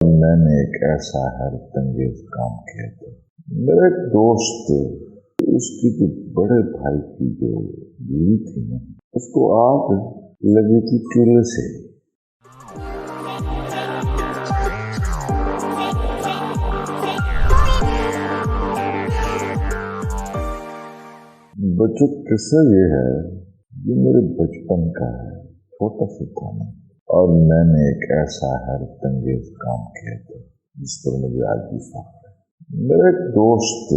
میں نے ایک ایسا حیرت انگیز کام کیا تھا۔ میرا ایک دوست، اس کی جو بڑے بھائی کی جو بیوی تھی نا، اس کو آگ لگی تھی چولہے سے۔ بچوں قصہ یہ ہے، یہ میرے بچپن کا ہے، چھوٹا سا تھا نا، اور میں نے ایک ایسا حیرت انگیز کام کیا تھا جس پر مجھے آج بھی فخر ہے۔ میرا ایک دوست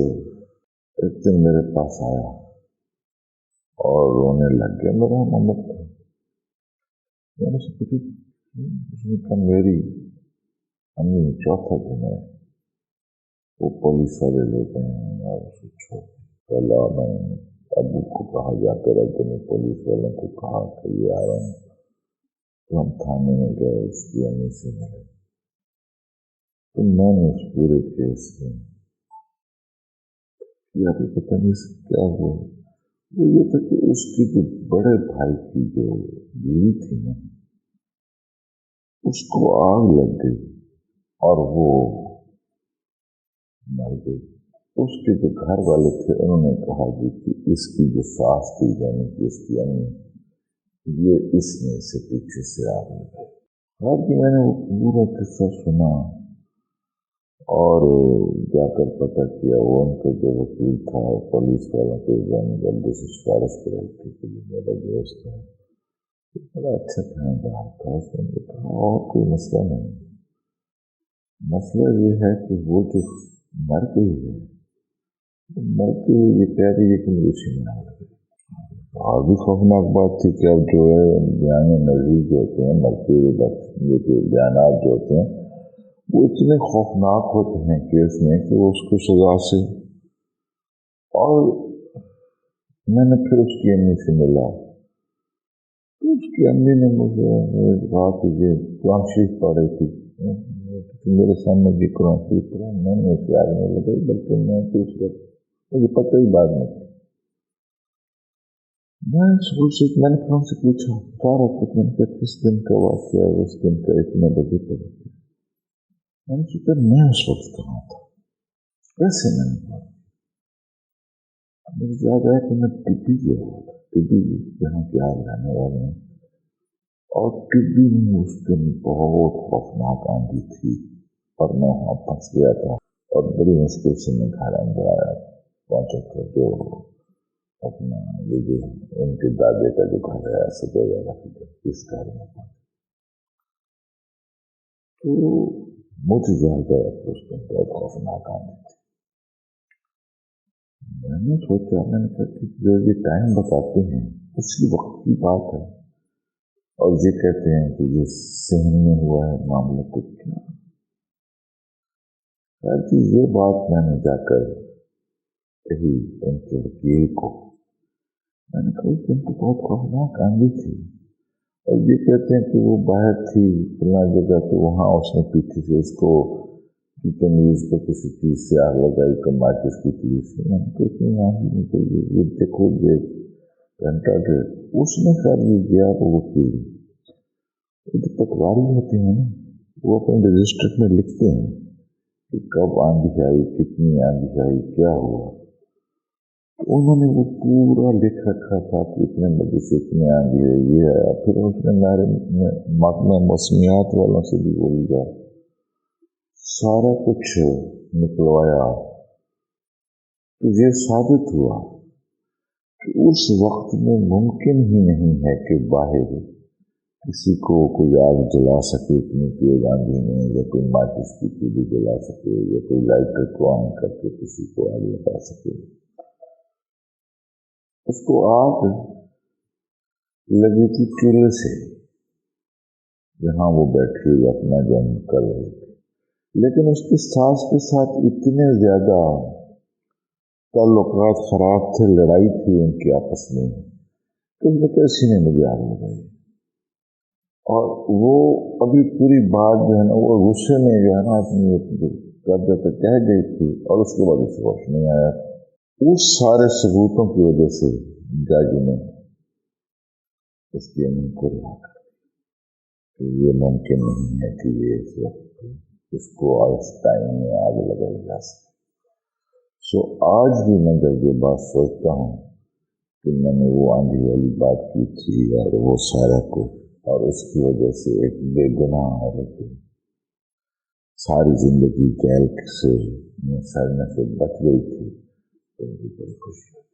ایک دن میرے پاس آیا اور رونے لگ گیا۔ میرا محمد تھا۔ میں نے اسے پوچھا، اس نے کہا میری امی چوتھا دن ہے، وہ پولیس والے لے گئے ہیں اور اسے چھوڑ دیا۔ کل میں ابو کو کہا جا کر ابو نے پولیس والوں کو کہا کہ یہ آ رہے ہیں، تو ہم تھانے میں گئے، اس کی امی سے ملے۔ تو میں نے اس پورے کیس میں یا تو پتہ نہیں سے کیا ہوا، وہ یہ تھا کہ اس کی جو بڑے بھائی کی جو بیوی تھی نا، اس کو آگ لگ گئی اور وہ مر گئی۔ اس کے جو گھر والے تھے انہوں نے کہا کہ اس کی جو ساس تھی، یعنی کہ اس کی امی، یہ اس میں سے پیچھے سے آگ لگائی۔ اور کہ میں نے وہ پورا قصہ سنا اور جا کر پتہ کیا، وہ ان کا جو وکیل تھا پولیس والوں کے جلدی سے سفارش کر رہی تھی کہ میرا دوست ہے، بڑا اچھا خاندان تھا۔ اس نے کہا اور کوئی مسئلہ نہیں، مسئلہ یہ ہے کہ وہ جو مر گئی ہے، مرتے ہوئے یہ کہہ رہی ہے کہ مجھے سینے آگ لگی۔ اور بھی خوفناک بات تھی کہ اب جو ہے بیان نظیر جو ہوتے ہیں مرتے ہوئے وقت، یہ جو بیانات جو ہوتے ہیں وہ اتنے خوفناک ہوتے ہیں کیس میں کہ وہ اس کو سزا سے۔ اور میں نے پھر اس کی امی سے ملا تو اس کی امی نے مجھے کہا کہ یہ قرآن شریف پڑھ رہی تھی، میرے سامنے بھی قرآن شریف پڑھا۔ میں نے اسے آگ نہیں لگائی، بلکہ میں تو اس وقت مجھے پتہ ہی بعد میں تھا۔ میں نے پھر ان سے پوچھا سارا کچھ، میں نے کہا کس دن کا واقعہ ہے، اس دن کا اتنے بجے پر۔ میں نے سوچا میں اس وقت کہاں تھا، کیسے میں نے پڑھا۔ مجھے یاد آیا کہ میں ٹبی گیا ہوا تھا، ٹبی جہاں کے آپ رہنے والے ہیں، اور ٹبی میں اس دن بہت خوفناک آندھی تھی اور میں وہاں پھنس گیا تھا اور بڑی مشکل سے میں گھر اندر آیا پہنچا تھا، جو اپنا یہ جو ان کے دادے کا جو گھر ہے ایسے وغیرہ اس گھر میں پہنچا تو مجھے یاد آیا کہ اس دن بہت خوفناک آندھی تھی۔ میں نے سوچا، میں نے کہا کہ جو یہ ٹائم بتاتے ہیں اسی وقت کی بات ہے، اور یہ کہتے ہیں کہ یہ صحن میں ہوا ہے معاملہ، تو کیا خیر کہ یہ بات میں نے جا کر کہی ان کے وکیل کو۔ میں نے کہا اس دن تو بہت خوفناک آندھی تھی، اور یہ کہتے ہیں کہ وہ باہر تھی فلاں جگہ، تو وہاں اس نے پیچھے سے اس کو کی تمیز کو کسی چیز سے آگ لگائی، ماچس کی چیز سے۔ میں نے کہا اتنی آندھی نہیں چاہیے، یہ دیکھو یہ گھنٹہ ڈیڑھ۔ اس نے خیر یہ گیا وہ وکیل، جو پٹواری ہوتے ہیں نا، وہ اپنے رجسٹر میں لکھتے ہیں کہ کب آندھی آئی، کتنی آندھی آئی، کیا ہوا۔ تو انہوں نے وہ پورا لکھ رکھا تھا کہ اتنے بجے سے اتنے آندھی ہے، یہ ہے۔ پھر اس نے میرے محکمہ موسمیات والوں سے بھی بول دیا، سارا کچھ نکلوایا، تو یہ ثابت ہوا کہ اس وقت میں ممکن ہی نہیں ہے کہ باہر کسی کو کوئی آگ جلا سکے اتنی تیز آندھی میں، یا کوئی ماچس کی تیلی جلا سکے، یا کوئی لائٹر کو آن کر کے کسی کو آگ لگا سکے۔ اس کو آگ لگی تھی چولہے سے، جہاں وہ بیٹھی ہوئی اپنا جرم کر رہی تھی، لیکن اس کی ساس کے ساتھ اتنے زیادہ تعلقات خراب تھے، لڑائی تھی ان کی آپس میں، تو اس نے کیسی نے مجھے آگ لگائی۔ اور وہ ابھی پوری بات جو ہے نا، وہ غصے میں جو ہے نا اپنی قبضہ پہ کہہ گئی تھی، اور اس کے بعد اسے ہوش نہیں آیا۔ اس سارے ثبوتوں کی وجہ سے جج نے اس کی امی کو رہا کر دیا کہ یہ ممکن نہیں ہے کہ یہ اس وقت اس کو اس ٹائم میں آگ لگائی جا سکے۔ سو آج بھی میں جب یہ بات سوچتا ہوں کہ میں نے وہ آندھی والی بات کی تھی اور وہ سارا کچھ، اور اس کی وجہ سے ایک بے گناہ عورت ساری زندگی جیل سے سڑنے سے بچ گئی تھی، تو مجھے بڑی خوشی ہوئی۔